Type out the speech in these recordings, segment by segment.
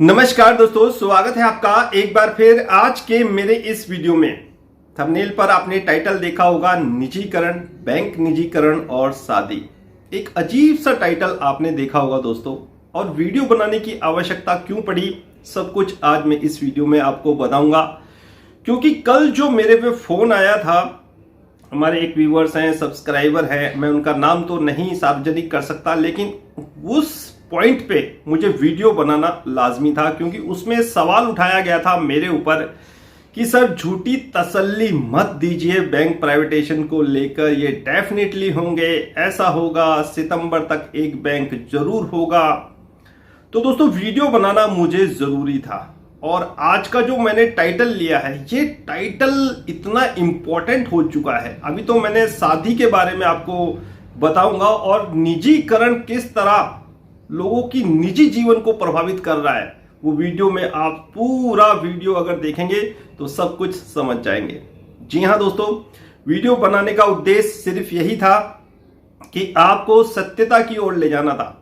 नमस्कार दोस्तों, स्वागत है आपका एक बार फिर आज के मेरे इस वीडियो में। थंबनेल पर आपने टाइटल देखा होगा, निजीकरण, बैंक निजीकरण और शादी। एक अजीब सा टाइटल आपने देखा होगा दोस्तों, और वीडियो बनाने की आवश्यकता क्यों पड़ी, सब कुछ आज मैं इस वीडियो में आपको बताऊंगा। क्योंकि कल जो मेरे पे फोन आया था, हमारे एक व्यूअर्स हैं, सब्सक्राइबर हैं, मैं उनका नाम तो नहीं सार्वजनिक कर सकता, लेकिन उस पॉइंट पे मुझे वीडियो बनाना लाजमी था। क्योंकि उसमें सवाल उठाया गया था मेरे ऊपर कि सर झूठी तसल्ली मत दीजिए बैंक प्राइवेटेशन को लेकर, ये डेफिनेटली होंगे, ऐसा होगा, सितंबर तक एक बैंक जरूर होगा। तो दोस्तों वीडियो बनाना मुझे जरूरी था, और आज का जो मैंने टाइटल लिया है, ये टाइटल इतना इंपॉर्टेंट हो चुका है। अभी तो मैंने शादी के बारे में आपको बताऊंगा, और निजीकरण किस तरह लोगों की निजी जीवन को प्रभावित कर रहा है, वो वीडियो में आप पूरा वीडियो अगर देखेंगे तो सब कुछ समझ जाएंगे। जी हां दोस्तों, वीडियो बनाने का उद्देश्य सिर्फ यही था कि आपको सत्यता की ओर ले जाना था।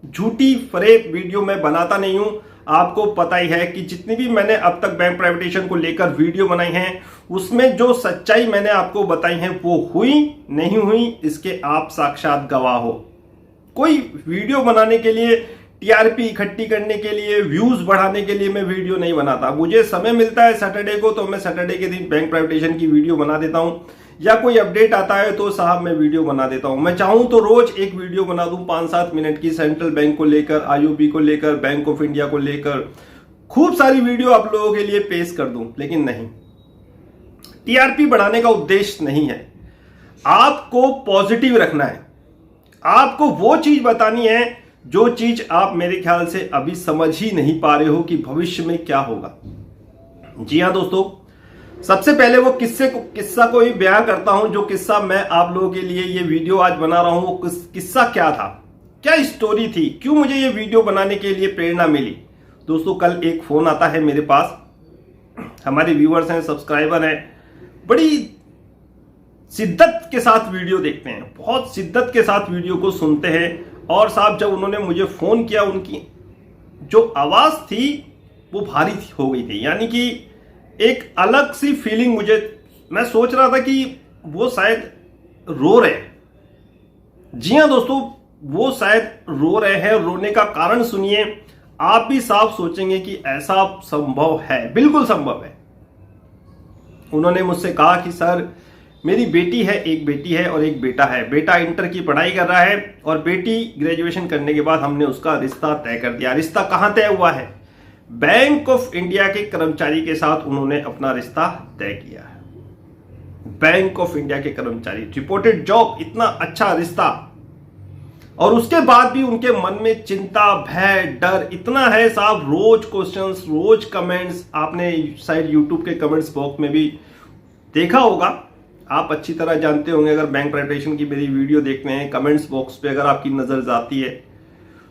झूठी फरेब वीडियो मैं बनाता नहीं हूं। आपको पता ही है कि जितनी भी मैंने अब तक बैंक प्राइवेटेशन को लेकर वीडियो बनाई हैं, उसमें जो सच्चाई मैंने आपको बताई है वो हुई नहीं हुई, इसके आप साक्षात गवाह हो। कोई वीडियो बनाने के लिए, टीआरपी इकट्ठी करने के लिए, व्यूज बढ़ाने के लिए मैं वीडियो नहीं बनाता। मुझे समय मिलता है सैटरडे को, तो मैं सैटरडे के दिन बैंक प्राइवेटेशन की वीडियो बना देता हूं, या कोई अपडेट आता है तो साहब मैं वीडियो बना देता हूं। मैं चाहूं तो रोज एक वीडियो बना दूं 5-7 मिनट की, सेंट्रल बैंक को लेकर, आईओबी को लेकर, बैंक ऑफ इंडिया को लेकर, खूब सारी वीडियो आप लोगों के लिए पेश कर दूं। लेकिन नहीं, टीआरपी बढ़ाने का उद्देश्य नहीं है। आपको पॉजिटिव रखना है, आपको वो चीज बतानी है जो चीज आप मेरे ख्याल से अभी समझ ही नहीं पा रहे हो कि भविष्य में क्या होगा। जी हां दोस्तों, सबसे पहले वो किस्सा को ही बयां करता हूं, जो किस्सा मैं आप लोगों के लिए ये वीडियो आज बना रहा हूं। वो किस्सा क्या था, क्या स्टोरी थी, क्यों मुझे ये वीडियो बनाने के लिए प्रेरणा मिली। दोस्तों कल एक फोन आता है मेरे पास, हमारे व्यूअर्स हैं, सब्सक्राइबर हैं, बड़ी शिद्दत के साथ वीडियो देखते हैं, बहुत शिद्दत के साथ वीडियो को सुनते हैं। और साहब जब उन्होंने मुझे फोन किया, उनकी जो आवाज थी वो भारी हो गई थी, यानी कि एक अलग सी फीलिंग मैं सोच रहा था कि वो शायद रो रहे हैं। जी हां दोस्तों, वो शायद रो रहे हैं। रोने का कारण सुनिए, आप भी साफ सोचेंगे कि ऐसा संभव है, बिल्कुल संभव है। उन्होंने मुझसे कहा कि सर मेरी बेटी है, एक बेटी है और एक बेटा है। बेटा इंटर की पढ़ाई कर रहा है और बेटी ग्रेजुएशन करने के बाद हमने उसका रिश्ता तय कर दिया। रिश्ता कहां तय हुआ है? बैंक ऑफ इंडिया के कर्मचारी के साथ उन्होंने अपना रिश्ता तय किया है। बैंक ऑफ इंडिया के कर्मचारी, रिपोर्टेड जॉब, इतना अच्छा रिश्ता, और उसके बाद भी उनके मन में चिंता, भय, डर इतना है साहब। रोज क्वेश्चंस, रोज कमेंट्स, आपने शायद यूट्यूब के कमेंट्स बॉक्स में भी देखा होगा, आप अच्छी तरह जानते होंगे। अगर बैंक प्राइवेटेशन की मेरी वीडियो देखते हैं, कमेंट्स बॉक्स पे अगर आपकी नजर जाती है,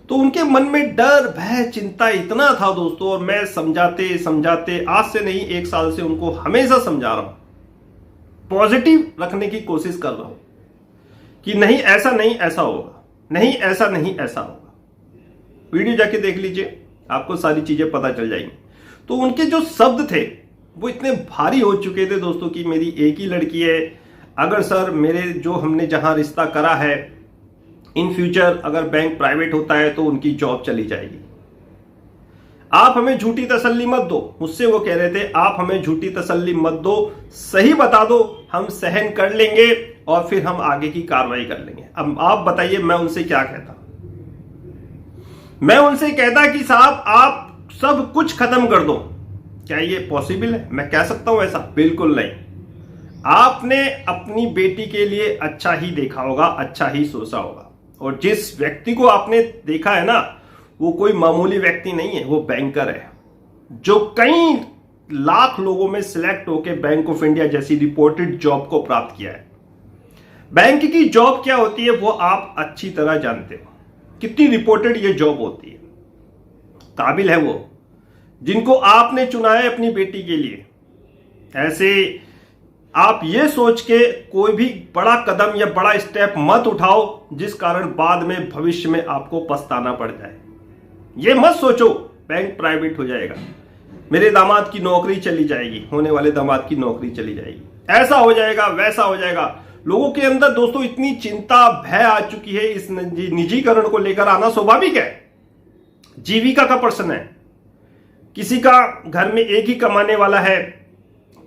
तो उनके मन में डर, भय, चिंता इतना था दोस्तों। और मैं समझाते समझाते, आज से नहीं 1 साल से उनको हमेशा समझा रहा हूं, पॉजिटिव रखने की कोशिश कर रहा हूं कि नहीं ऐसा नहीं ऐसा होगा, नहीं ऐसा नहीं ऐसा होगा। वीडियो जाके देख लीजिए, आपको सारी चीजें पता चल जाएंगी। तो उनके जो शब्द थे वो इतने भारी हो चुके थे दोस्तों कि मेरी एक ही लड़की है, अगर सर मेरे जो हमने जहां रिश्ता करा है, इन फ्यूचर अगर बैंक प्राइवेट होता है तो उनकी जॉब चली जाएगी। आप हमें झूठी तसल्ली मत दो, मुझसे वो कह रहे थे, आप हमें झूठी तसल्ली मत दो, सही बता दो, हम सहन कर लेंगे और फिर हम आगे की कार्रवाई कर लेंगे। अब आप बताइए मैं उनसे क्या कहता? मैं उनसे कहता कि साहब आप सब कुछ खत्म कर दो। क्या ये पॉसिबल है? मैं कह सकता हूं ऐसा? बिल्कुल नहीं। आपने अपनी बेटी के लिए अच्छा ही देखा होगा, अच्छा ही सोचा होगा, और जिस व्यक्ति को आपने देखा है ना, वो कोई मामूली व्यक्ति नहीं है, वो बैंकर है, जो कई लाख लोगों में सिलेक्ट होकर बैंक ऑफ इंडिया जैसी रिपोर्टेड जॉब को प्राप्त किया है। बैंक की जॉब क्या होती है वो आप अच्छी तरह जानते हो, कितनी रिपोर्टेड ये जॉब होती है। काबिल है वो जिनको आपने चुना है अपनी बेटी के लिए। ऐसे आप ये सोच के कोई भी बड़ा कदम या बड़ा स्टेप मत उठाओ जिस कारण बाद में भविष्य में आपको पछताना पड़ जाए। ये मत सोचो बैंक प्राइवेट हो जाएगा, मेरे दामाद की नौकरी चली जाएगी, होने वाले दामाद की नौकरी चली जाएगी, ऐसा हो जाएगा, वैसा हो जाएगा। लोगों के अंदर दोस्तों इतनी चिंता, भय आ चुकी है, इस निजीकरण को लेकर आना स्वाभाविक है। जीविका का प्रश्न है, किसी का घर में एक ही कमाने वाला है,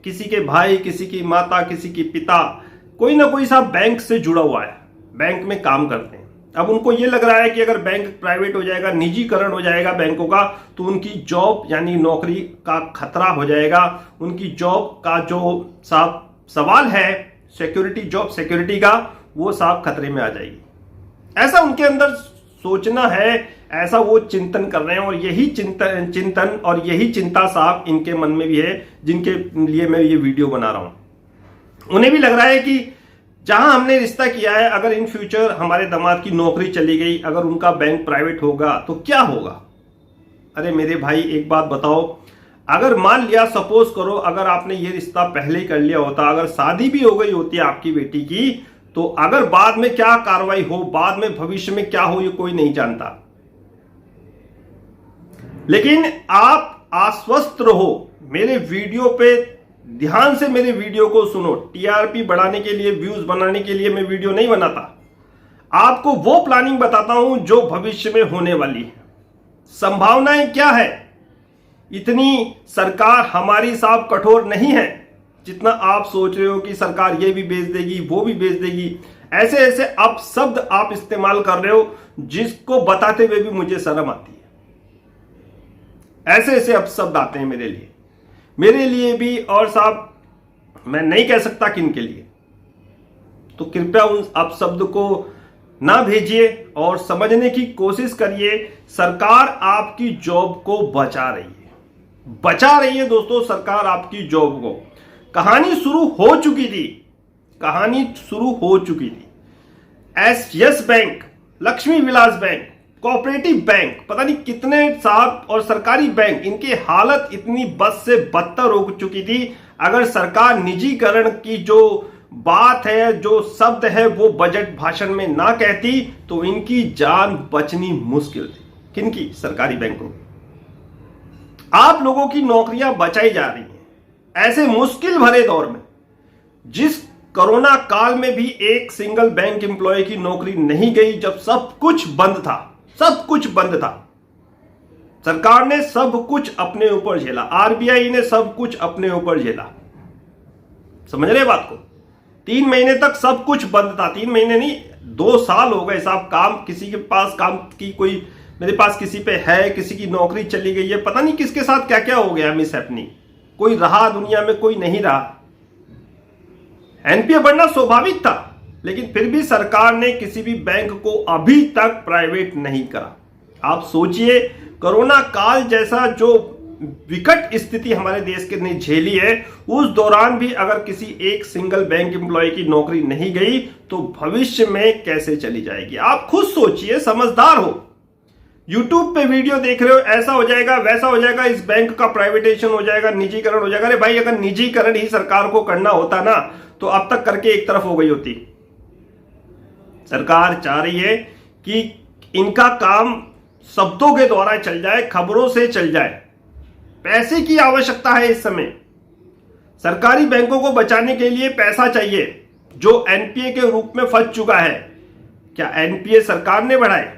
किसी के भाई, किसी की माता, किसी की पिता, कोई ना कोई साहब बैंक से जुड़ा हुआ है, बैंक में काम करते हैं। अब उनको ये लग रहा है कि अगर बैंक प्राइवेट हो जाएगा, निजीकरण हो जाएगा बैंकों का, तो उनकी जॉब यानी नौकरी का खतरा हो जाएगा। उनकी जॉब का जो साहब सवाल है, सिक्योरिटी, जॉब सिक्योरिटी का, वो साहब खतरे में आ जाएगी। ऐसा उनके अंदर सोचना है, ऐसा वो चिंतन कर रहे हैं, और यही चिंतन और यही चिंता साहब इनके मन में भी है, जिनके लिए मैं ये वीडियो बना रहा हूं। उन्हें भी लग रहा है कि जहां हमने रिश्ता किया है, अगर इन फ्यूचर हमारे दामाद की नौकरी चली गई, अगर उनका बैंक प्राइवेट होगा तो क्या होगा। अरे मेरे भाई एक बात बताओ, अगर मान लिया, सपोज करो, अगर आपने ये रिश्ता पहले कर लिया होता, अगर शादी भी हो गई होती है आपकी बेटी की, तो अगर बाद में क्या कार्रवाई हो, बाद में भविष्य में क्या हो, ये कोई नहीं जानता। लेकिन आप आश्वस्त रहो, मेरे वीडियो पे ध्यान से मेरे वीडियो को सुनो। टीआरपी बढ़ाने के लिए, व्यूज बनाने के लिए मैं वीडियो नहीं बनाता, आपको वो प्लानिंग बताता हूं जो भविष्य में होने वाली है। संभावनाएं क्या है, इतनी सरकार हमारी साहब कठोर नहीं है जितना आप सोच रहे हो कि सरकार ये भी बेच देगी, वो भी बेच देगी। ऐसे ऐसे अपशब्द आप इस्तेमाल कर रहे हो जिसको बताते हुए भी मुझे शर्म आती है। ऐसे ऐसे अपशब्द आते हैं मेरे लिए भी, और साहब मैं नहीं कह सकता किन के लिए। तो कृपया उन अपशब्द को ना भेजिए और समझने की कोशिश करिए। सरकार आपकी जॉब को बचा रही है दोस्तों, सरकार आपकी जॉब को। कहानी शुरू हो चुकी थी। Yes bank, Lakshmi Vilas bank, cooperative bank, पता नहीं कितने साहब, और सरकारी बैंक, इनकी हालत इतनी बद से बदतर हो चुकी थी। अगर सरकार निजीकरण की जो बात है, जो शब्द है, वो बजट भाषण में ना कहती तो इनकी जान बचनी मुश्किल थी। किनकी? सरकारी बैंकों। आप लोगों की नौकरियां बचाई जा रही हैं ऐसे मुश्किल भरे दौर में। जिस कोरोना काल में भी एक सिंगल बैंक एम्प्लॉय की नौकरी नहीं गई, जब सब कुछ बंद था, सरकार ने सब कुछ अपने ऊपर झेला, आरबीआई ने सब कुछ अपने ऊपर झेला। समझ रहे बात को? 3 महीने तक सब कुछ बंद था। 3 महीने नहीं, 2 साल हो गए साहब। काम, किसी के पास काम की कोई, मेरे पास किसी पे है, किसी की नौकरी चली गई है, पता नहीं किसके साथ क्या क्या हो गया मिस हैपनिंग। कोई रहा दुनिया में, कोई नहीं रहा। एनपीए बढ़ना स्वाभाविक था, लेकिन फिर भी सरकार ने किसी भी बैंक को अभी तक प्राइवेट नहीं करा। आप सोचिए, कोरोना काल जैसा जो विकट स्थिति हमारे देश के ने झेली है, उस दौरान भी अगर किसी एक सिंगल बैंक एम्प्लॉय की नौकरी नहीं गई तो भविष्य में कैसे चली जाएगी। आप खुद सोचिए, समझदार हो। यूट्यूब पे वीडियो देख रहे हो, ऐसा हो जाएगा, वैसा हो जाएगा, इस बैंक का प्राइवेटाइजेशन हो जाएगा, निजीकरण हो जाएगा। अरे भाई, अगर निजीकरण ही सरकार को करना होता ना, तो अब तक करके एक तरफ हो गई होती। सरकार चाह रही है कि इनका काम शब्दों के द्वारा चल जाए, खबरों से चल जाए। पैसे की आवश्यकता है इस समय। सरकारी बैंकों को बचाने के लिए पैसा चाहिए, जो एनपीए के रूप में फंस चुका है। क्या एनपीए सरकार ने बढ़ाए?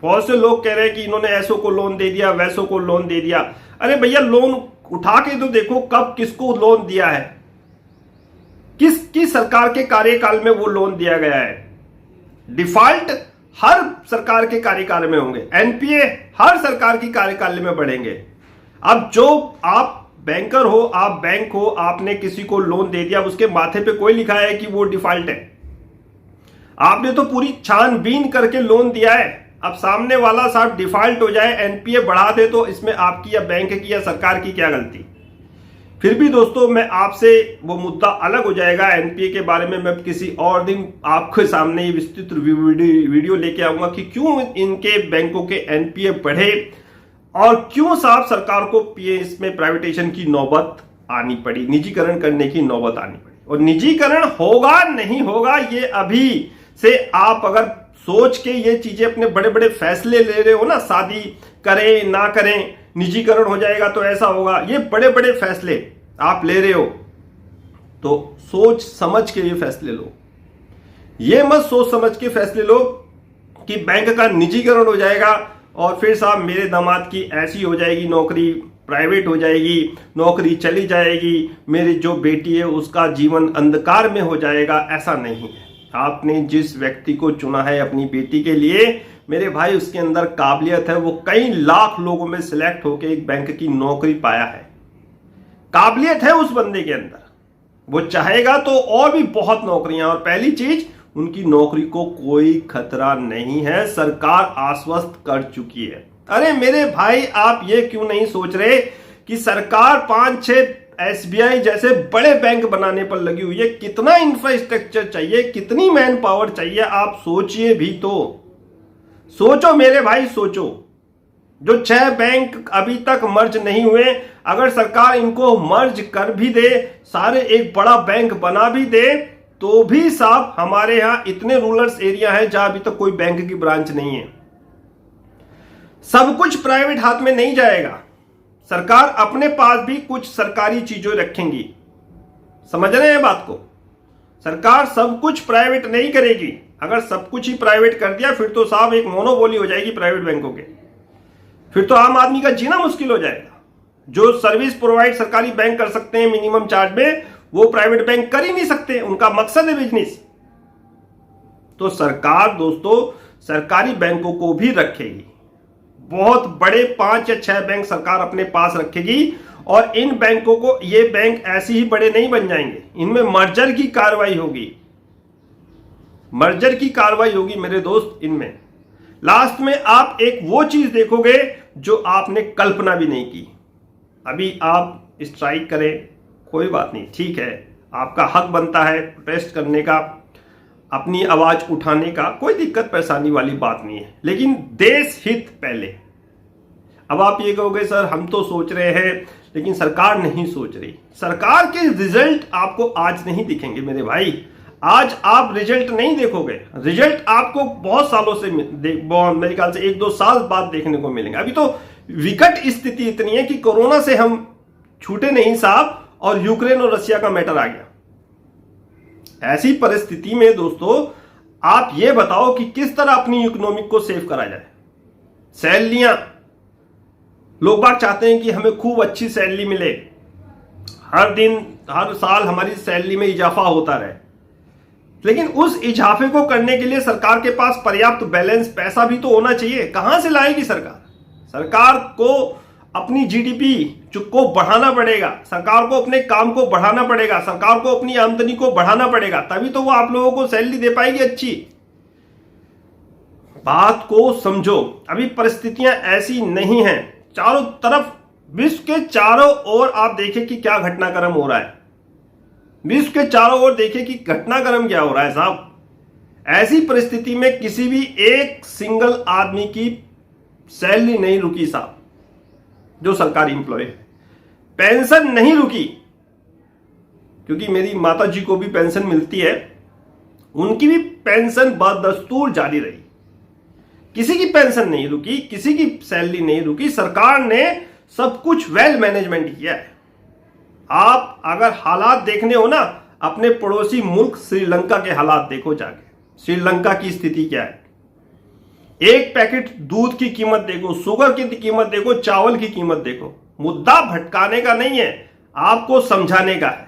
बहुत से लोग कह रहे हैं कि इन्होंने ऐसों को लोन दे दिया, वैसों को लोन दे दिया। अरे भैया, लोन उठा के तो देखो कब किसको लोन दिया है, किसकी सरकार के कार्यकाल में वो लोन दिया गया है। डिफॉल्ट हर सरकार के कार्यकाल में होंगे, एनपीए हर सरकार की कार्यकाल में बढ़ेंगे। अब जो आप बैंकर हो, आप बैंक हो, आपने किसी को लोन दे दिया, उसके माथे पे कोई लिखा है कि वो डिफॉल्ट है। आपने तो पूरी छानबीन करके लोन दिया है। अब सामने वाला साहब डिफॉल्ट हो जाए, एनपीए बढ़ा दे, तो इसमें आपकी या बैंक की या सरकार की क्या गलती। फिर भी दोस्तों, मैं आपसे वो मुद्दा अलग हो जाएगा एनपीए के बारे में। मैं किसी और दिन आपके सामने ये विस्तृत वीडियो लेके आऊंगा कि क्यों इनके बैंकों के एनपीए बढ़े और क्यों साहब सरकार को पीएस में प्राइवेटाइजेशन की नौबत आनी पड़ी, निजीकरण करने की नौबत आनी पड़ी। और निजीकरण होगा नहीं होगा, ये अभी से आप अगर सोच के ये चीजें अपने बड़े बड़े फैसले ले रहे हो ना, शादी करें ना करें, निजीकरण हो जाएगा तो ऐसा होगा, ये बड़े बड़े फैसले आप ले रहे हो तो सोच समझ के ये फैसले लो। ये मत सोच समझ के फैसले लो कि बैंक का निजीकरण हो जाएगा और फिर साहब मेरे दामाद की ऐसी हो जाएगी नौकरी, प्राइवेट हो जाएगी, नौकरी चली जाएगी, मेरी जो बेटी है उसका जीवन अंधकार में हो जाएगा। ऐसा नहीं है। आपने जिस व्यक्ति को चुना है अपनी बेटी के लिए, मेरे भाई उसके अंदर काबिलियत है, वो कई लाख लोगों में सिलेक्ट होकर एक बैंक की नौकरी पाया है। काबिलियत है उस बंदे के अंदर, वो चाहेगा तो और भी बहुत नौकरियां। और पहली चीज, उनकी नौकरी को कोई खतरा नहीं है, सरकार आश्वस्त कर चुकी है। अरे मेरे भाई, आप ये क्यों नहीं सोच रहे कि सरकार 5-6 एसबीआई जैसे बड़े बैंक बनाने पर लगी हुई है। कितना इंफ्रास्ट्रक्चर चाहिए, कितनी मैन पावर चाहिए, आप सोचिए भी तो। सोचो मेरे भाई, सोचो। जो 6 बैंक अभी तक मर्ज नहीं हुए, अगर सरकार इनको मर्ज कर भी दे, सारे एक बड़ा बैंक बना भी दे, तो भी साहब हमारे यहां इतने रूरल एरिया है जहां अभी तक कोई बैंक की ब्रांच नहीं है। सब कुछ प्राइवेट हाथ में नहीं जाएगा। सरकार अपने पास भी कुछ सरकारी चीजें रखेंगी। समझ रहे हैं बात को? सरकार सब कुछ प्राइवेट नहीं करेगी। अगर सब कुछ ही प्राइवेट कर दिया फिर तो साहब एक मोनोपोली हो जाएगी प्राइवेट बैंकों के। फिर तो आम आदमी का जीना मुश्किल हो जाएगा। जो सर्विस प्रोवाइड सरकारी बैंक कर सकते हैं मिनिमम चार्ज में, वो प्राइवेट बैंक कर ही नहीं सकते। उनका मकसद है बिजनेस। तो सरकार दोस्तों सरकारी बैंकों को भी रखेगी। बहुत बड़े 5 या 6 बैंक सरकार अपने पास रखेगी और इन बैंकों को, ये बैंक ऐसे ही बड़े नहीं बन जाएंगे, इनमें मर्जर की कार्रवाई होगी। मर्जर की कार्रवाई होगी मेरे दोस्त इनमें। लास्ट में आप एक वो चीज देखोगे जो आपने कल्पना भी नहीं की। अभी आप स्ट्राइक करें, कोई बात नहीं, ठीक है, आपका हक बनता है प्रोटेस्ट करने का, अपनी आवाज उठाने का, कोई दिक्कत परेशानी वाली बात नहीं है, लेकिन देश हित पहले। अब आप ये कहोगे सर हम तो सोच रहे हैं लेकिन सरकार नहीं सोच रही। सरकार के रिजल्ट आपको आज नहीं दिखेंगे मेरे भाई। आज आप रिजल्ट नहीं देखोगे, रिजल्ट आपको बहुत सालों से, मेरे ख्याल से 1-2 साल बाद देखने को मिलेंगे। अभी तो विकट स्थिति इतनी है कि कोरोना से हम छूटे नहीं साहब, और यूक्रेन और रशिया का मैटर आ गया। ऐसी परिस्थिति में दोस्तों आप ये बताओ कि किस तरह अपनी इकोनॉमिक को सेव करा जाए। सैलरियां, लोग बाग चाहते हैं कि हमें खूब अच्छी सैलरी मिले, हर दिन हर साल हमारी सैलरी में इजाफा होता रहे, लेकिन उस इजाफे को करने के लिए सरकार के पास पर्याप्त बैलेंस पैसा भी तो होना चाहिए। कहां से लाएगी सरकार? सरकार को अपनी जीडीपी को बढ़ाना पड़ेगा, सरकार को अपने काम को बढ़ाना पड़ेगा, सरकार को अपनी आमदनी को बढ़ाना पड़ेगा, तभी तो वो आप लोगों को सैलरी दे पाएगी अच्छी। बात को समझो। अभी परिस्थितियां ऐसी नहीं हैं। चारों तरफ विश्व के चारों ओर आप देखें कि क्या घटनाक्रम हो रहा है। विश्व के चारों ओर देखें कि घटनाक्रम क्या हो रहा है साहब। ऐसी परिस्थिति में किसी भी एक सिंगल आदमी की सैलरी नहीं रुकी साहब, जो सरकारी एम्प्लॉय है। पेंशन नहीं रुकी, क्योंकि मेरी माता जी को भी पेंशन मिलती है, उनकी भी पेंशन बदस्तूर जारी रही। किसी की पेंशन नहीं रुकी, किसी की सैलरी नहीं रुकी। सरकार ने सब कुछ वेल मैनेजमेंट किया है। आप अगर हालात देखने हो ना, अपने पड़ोसी मुल्क श्रीलंका के हालात देखो जाके। श्रीलंका की स्थिति क्या है? एक पैकेट दूध की कीमत देखो, शुगर की कीमत देखो, चावल की कीमत देखो। मुद्दा भटकाने का नहीं है, आपको समझाने का है।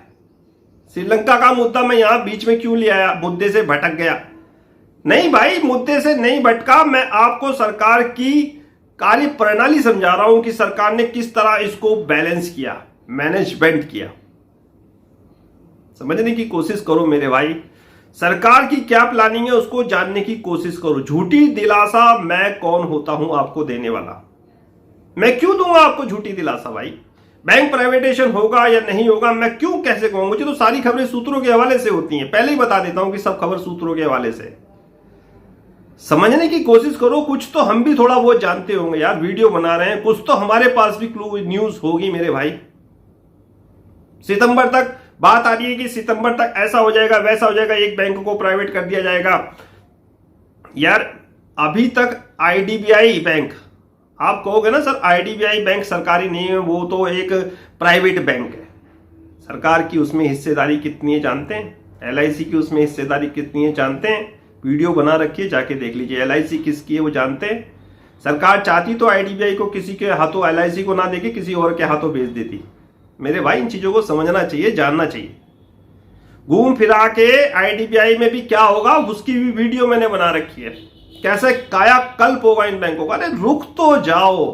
श्रीलंका का मुद्दा मैं यहां बीच में क्यों ले आया? मुद्दे से भटक गया? नहीं भाई, मुद्दे से नहीं भटका। मैं आपको सरकार की कार्य प्रणाली समझा रहा हूं कि सरकार ने किस तरह इसको बैलेंस किया, मैनेजमेंट किया। समझने की कोशिश करो मेरे भाई। सरकार की क्या प्लानिंग है उसको जानने की कोशिश करो। झूठी दिलासा मैं कौन होता हूं आपको देने वाला? मैं क्यों दूंगा आपको झूठी दिलासा भाई? बैंक प्राइवेटेशन होगा या नहीं होगा मैं क्यों कैसे कहूंगा? मुझे तो सारी खबरें सूत्रों के हवाले से होती हैं। पहले ही बता देता हूं कि सब खबर सूत्रों के हवाले से। समझने की कोशिश करो। कुछ तो हम भी थोड़ा बहुत जानते होंगे यार, वीडियो बना रहे हैं, कुछ तो हमारे पास भी क्लू न्यूज होगी मेरे भाई। सितंबर तक बात आ रही है कि सितंबर तक ऐसा हो जाएगा, वैसा हो जाएगा, एक बैंक को प्राइवेट कर दिया जाएगा। यार अभी तक आईडीबीआई बैंक, आप कहोगे ना सर आईडीबीआई बैंक सरकारी नहीं है, वो तो एक प्राइवेट बैंक है। सरकार की उसमें हिस्सेदारी कितनी है जानते हैं? एलआईसी की उसमें हिस्सेदारी कितनी है जानते हैं? वीडियो बना रखी है, जाके देख लीजिए। एलआईसी किसकी है वो जानते हैं? सरकार चाहती तो आईडीबीआई को किसी के हाथों, एलआईसी को ना देके किसी और के हाथों भेज देती। मेरे भाई इन चीजों को समझना चाहिए, जानना चाहिए। घूम फिरा के आईडीबीआई में भी क्या होगा उसकी भी वीडियो मैंने बना रखी है, कैसे कायाकल्प होगा इन बैंकों का। अरे रुक तो जाओ,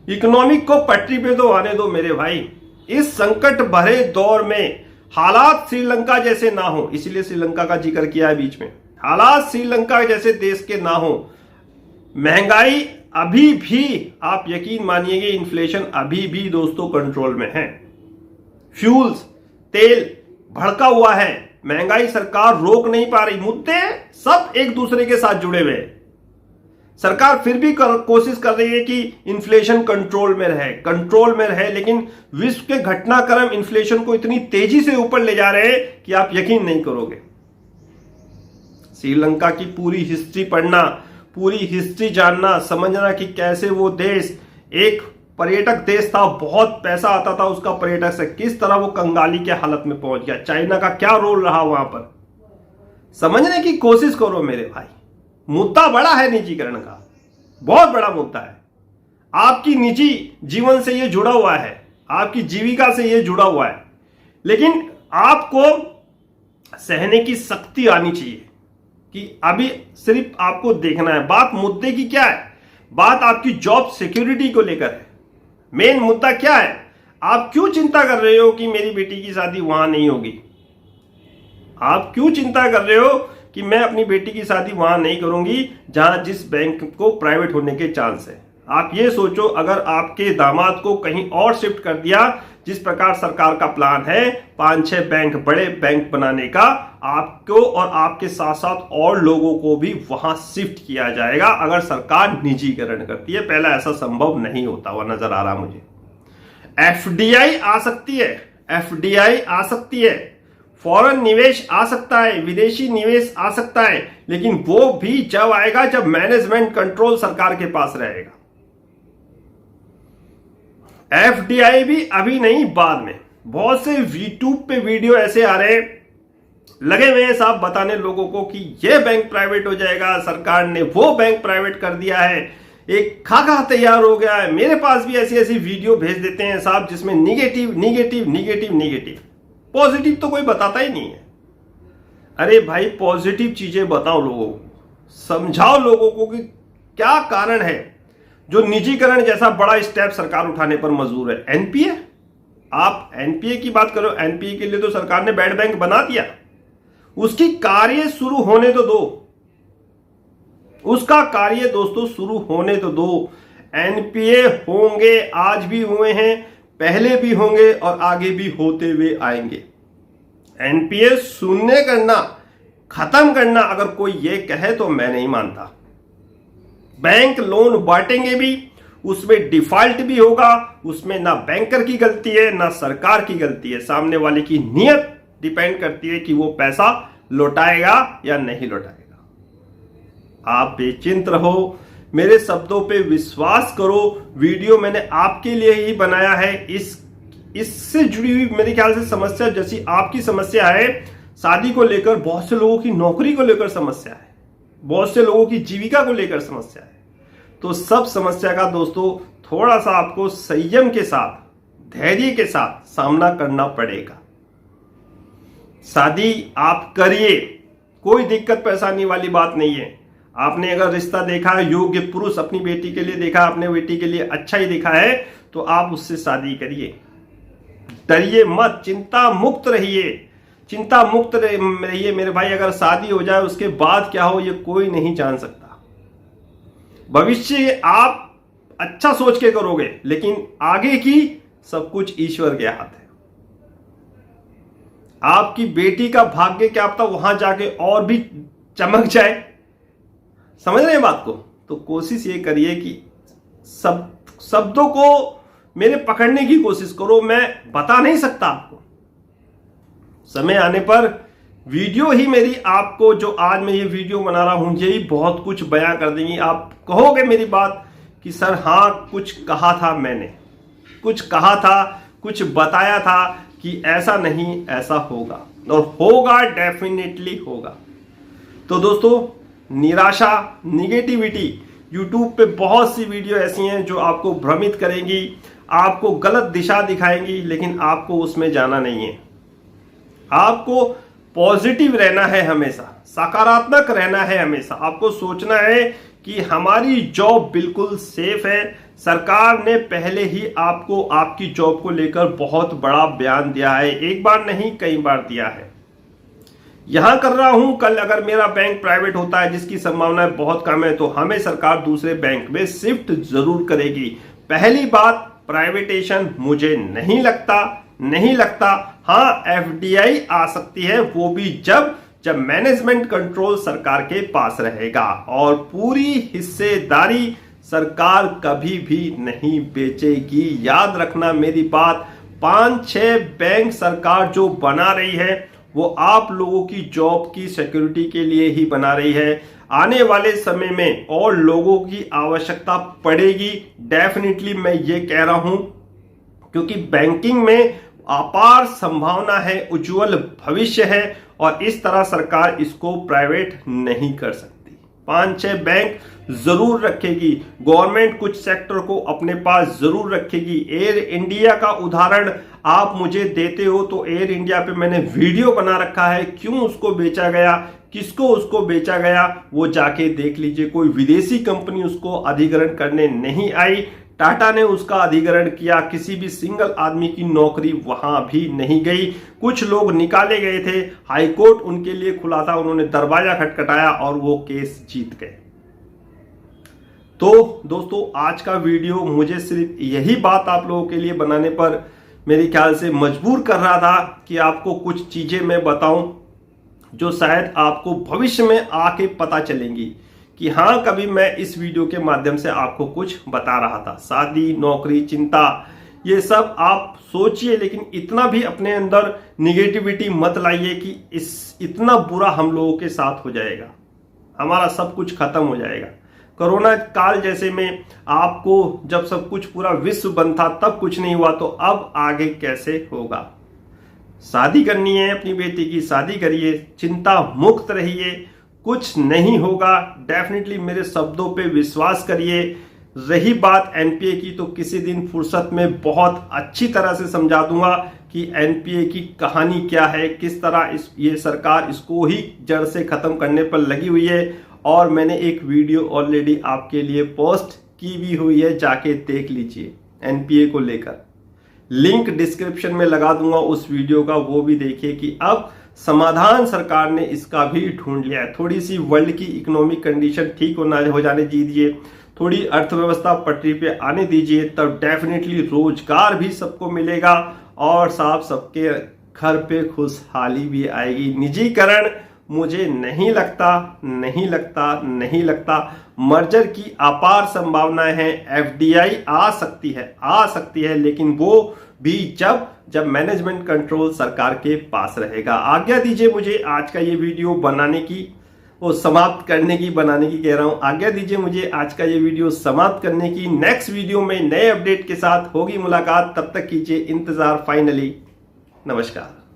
इकोनॉमिक को पटरी पे तो आने दो मेरे भाई। इस संकट भरे दौर में हालात श्रीलंका जैसे ना हो, इसीलिए श्रीलंका का जिक्र किया है बीच में। हालात श्रीलंका जैसे देश के ना हो, महंगाई अभी भी, आप यकीन मानिएगा, इन्फ्लेशन अभी भी दोस्तों कंट्रोल में है। फ्यूल्स, तेल भड़का हुआ है, महंगाई सरकार रोक नहीं पा रही। मुद्दे सब एक दूसरे के साथ जुड़े हुए हैं। सरकार फिर भी कोशिश कर रही है कि इन्फ्लेशन कंट्रोल में रहे, लेकिन विश्व के घटनाक्रम इन्फ्लेशन को इतनी तेजी से ऊपर ले जा रहे हैं कि आप यकीन नहीं करोगे। श्रीलंका की पूरी हिस्ट्री पढ़ना, पूरी हिस्ट्री जानना, समझना कि कैसे वो देश एक पर्यटक देश था, बहुत पैसा आता था उसका पर्यटक से, किस तरह वो कंगाली के हालत में पहुंच गया, चाइना का क्या रोल रहा वहां पर, समझने की कोशिश करो मेरे भाई। मुद्दा बड़ा है निजीकरण का, बहुत बड़ा मुद्दा है। आपकी निजी जीवन से ये जुड़ा हुआ है, आपकी जीविका से ये जुड़ा हुआ है, लेकिन आपको सहने की शक्ति आनी चाहिए कि अभी सिर्फ आपको देखना है। बात मुद्दे की क्या है? बात आपकी जॉब सिक्योरिटी को लेकर है। मेन मुद्दा क्या है? आप क्यों चिंता कर रहे हो कि मेरी बेटी की शादी वहां नहीं होगी? आप क्यों चिंता कर रहे हो कि मैं अपनी बेटी की शादी वहां नहीं करूंगी जहां जिस बैंक को प्राइवेट होने के चांस है? आप ये सोचो, अगर आपके दामाद को कहीं और शिफ्ट कर दिया, जिस प्रकार सरकार का प्लान है 5-6 बैंक, बड़े बैंक बनाने का, आपको और आपके साथ साथ और लोगों को भी वहां शिफ्ट किया जाएगा अगर सरकार निजीकरण करती है। पहला ऐसा संभव नहीं होता हुआ नजर आ रहा मुझे। एफडीआई आ सकती है, एफडीआई आ सकती है, फॉरेन निवेश आ सकता है, विदेशी निवेश आ सकता है, लेकिन वो भी जब आएगा जब मैनेजमेंट कंट्रोल सरकार के पास रहेगा। एफडीआई भी अभी नहीं, बाद में। बहुत से यूट्यूब पे वीडियो ऐसे आ रहे हैं, लगे हुए हैं साहब बताने लोगों को कि ये बैंक प्राइवेट हो जाएगा, सरकार ने वो बैंक प्राइवेट कर दिया है, एक खाका तैयार हो गया है। मेरे पास भी ऐसी ऐसी वीडियो भेज देते हैं साहब जिसमें negative negative negative negative, positive तो कोई बताता ही नहीं है। अरे भाई पॉजिटिव चीजें बताओ लोगों को, समझाओ लोगों को कि क्या कारण है जो निजीकरण जैसा बड़ा स्टेप सरकार उठाने पर मजबूर है। एनपीए, आप एनपीए की बात करो, एनपीए के लिए तो सरकार ने बैड बैंक बना दिया, उसकी कार्य शुरू होने तो दो, उसका कार्य दोस्तों शुरू होने तो दो। एनपीए होंगे, आज भी हुए हैं, पहले भी होंगे और आगे भी होते हुए आएंगे। एनपीए शून्य करना, खत्म करना अगर कोई ये कहे तो मैं नहीं मानता। बैंक लोन बांटेंगे भी, उसमें डिफॉल्ट भी होगा, उसमें ना बैंकर की गलती है ना सरकार की गलती है, सामने वाले की नीयत डिपेंड करती है कि वो पैसा लौटाएगा या नहीं लौटाएगा। आप बेचिंत रहो, मेरे शब्दों पे विश्वास करो। वीडियो मैंने आपके लिए ही बनाया है। इससे जुड़ी हुई मेरे ख्याल से समस्या, जैसी आपकी समस्या है शादी को लेकर, बहुत से लोगों की नौकरी को लेकर समस्या है, बहुत से लोगों की जीविका को लेकर समस्या है। तो सब समस्या का दोस्तों थोड़ा सा आपको संयम के साथ, धैर्य के साथ सामना करना पड़ेगा। शादी आप करिए, कोई दिक्कत परेशानी वाली बात नहीं है। आपने अगर रिश्ता देखा है, योग्य पुरुष अपनी बेटी के लिए देखा, अपने बेटी के लिए अच्छा ही देखा है, तो आप उससे शादी करिए। डरिए मत, चिंता मुक्त रहिए, चिंता मुक्त रहिए मेरे भाई। अगर शादी हो जाए उसके बाद क्या हो ये कोई नहीं जान सकता। भविष्य आप अच्छा सोच के करोगे, लेकिन आगे की सब कुछ ईश्वर के हाथ है। आपकी बेटी का भाग्य क्या पता वहां जाके और भी चमक जाए। समझ रहे हैं बात को? तो कोशिश ये करिए कि सब शब्दों को मेरे पकड़ने की कोशिश करो। मैं बता नहीं सकता आपको, समय आने पर वीडियो ही मेरी आपको, जो आज मैं ये वीडियो बना रहा हूं, यही बहुत कुछ बयां कर देंगी। आप कहोगे मेरी बात कि सर हाँ कुछ कहा था, मैंने कुछ कहा था, कुछ बताया था कि ऐसा नहीं ऐसा होगा, और होगा, डेफिनेटली होगा। तो दोस्तों, निराशा, निगेटिविटी, यूट्यूब पे बहुत सी वीडियो ऐसी हैं जो आपको भ्रमित करेंगी, आपको गलत दिशा दिखाएंगी, लेकिन आपको उसमें जाना नहीं है। आपको पॉजिटिव रहना है, हमेशा सकारात्मक रहना है। हमेशा आपको सोचना है कि हमारी जॉब बिल्कुल सेफ है। सरकार ने पहले ही आपको आपकी जॉब को लेकर बहुत बड़ा बयान दिया है, एक बार नहीं कई बार दिया है। यहां कर रहा हूं, कल अगर मेरा बैंक प्राइवेट होता है, जिसकी संभावनाएं बहुत कम है, तो हमें सरकार दूसरे बैंक में शिफ्ट जरूर करेगी। पहली बात, प्राइवेटेशन मुझे नहीं लगता। हाँ, एफडीआई आ सकती है, वो भी जब मैनेजमेंट कंट्रोल सरकार के पास रहेगा, और पूरी हिस्सेदारी सरकार कभी भी नहीं बेचेगी। याद रखना मेरी बात, 5-6 बैंक सरकार जो बना रही है वो आप लोगों की जॉब की सिक्योरिटी के लिए ही बना रही है। आने वाले समय में और लोगों की आवश्यकता पड़ेगी, डेफिनेटली मैं ये कह रहा हूं, क्योंकि बैंकिंग में अपार संभावना है, उज्जवल भविष्य है, और इस तरह सरकार इसको प्राइवेट नहीं कर सकती। 5-6 बैंक जरूर रखेगी, गवर्नमेंट कुछ सेक्टर को अपने पास जरूर रखेगी। एयर इंडिया का उदाहरण आप मुझे देते हो, तो एयर इंडिया पे मैंने वीडियो बना रखा है, क्यों उसको बेचा गया, किसको उसको बेचा गया, वो जाके देख लीजिए। कोई विदेशी कंपनी उसको अधिग्रहण करने नहीं आई, टाटा ने उसका अधिग्रहण किया, किसी भी सिंगल आदमी की नौकरी वहां भी नहीं गई। कुछ लोग निकाले गए थे, हाईकोर्ट उनके लिए खुला था, उन्होंने दरवाजा खटखटाया और वो केस जीत गए। तो दोस्तों, आज का वीडियो मुझे सिर्फ यही बात आप लोगों के लिए बनाने पर मेरे ख्याल से मजबूर कर रहा था कि आपको कुछ चीजें मैं बताऊं जो शायद आपको भविष्य में आके पता चलेंगी कि हाँ, कभी मैं इस वीडियो के माध्यम से आपको कुछ बता रहा था। शादी, नौकरी, चिंता, ये सब आप सोचिए, लेकिन इतना भी अपने अंदर निगेटिविटी मत लाइए कि इतना बुरा हम लोगों के साथ हो जाएगा, हमारा सब कुछ खत्म हो जाएगा। कोरोना काल जैसे में आपको जब सब कुछ पूरा विश्व बंद था तब कुछ नहीं हुआ, तो अब आगे कैसे होगा। शादी करनी है, अपनी बेटी की शादी करिए, चिंता मुक्त रहिए, कुछ नहीं होगा। डेफिनेटली मेरे शब्दों पे विश्वास करिए। रही बात एनपीए की, तो किसी दिन फुर्सत में बहुत अच्छी तरह से समझा दूंगा कि एनपीए की कहानी क्या है, किस तरह ये सरकार इसको ही जड़ से खत्म करने पर लगी हुई है। और मैंने एक वीडियो ऑलरेडी आपके लिए पोस्ट की भी हुई है, जाके देख लीजिए एनपीए को लेकर। लिंक डिस्क्रिप्शन में लगा दूंगा उस वीडियो का, वो भी देखिए कि अब समाधान सरकार ने इसका भी ढूंढ लिया है। थोड़ी सी वर्ल्ड की इकोनॉमिक कंडीशन ठीक हो जाने दीजिए, थोड़ी अर्थव्यवस्था पटरी पे आने दीजिए, तब डेफिनेटली रोजगार भी सबको मिलेगा और साहब सबके घर पे खुशहाली भी आएगी। निजीकरण मुझे नहीं लगता। मर्जर की अपार संभावनाएं हैं, एफडीआई आ सकती है, लेकिन वो भी जब मैनेजमेंट कंट्रोल सरकार के पास रहेगा। आज्ञा दीजिए मुझे आज का ये वीडियो बनाने की कह रहा हूं। आज्ञा दीजिए मुझे आज का ये वीडियो समाप्त करने की। नेक्स्ट वीडियो में नए अपडेट के साथ होगी मुलाकात, तब तक कीजिए इंतजार। फाइनली नमस्कार।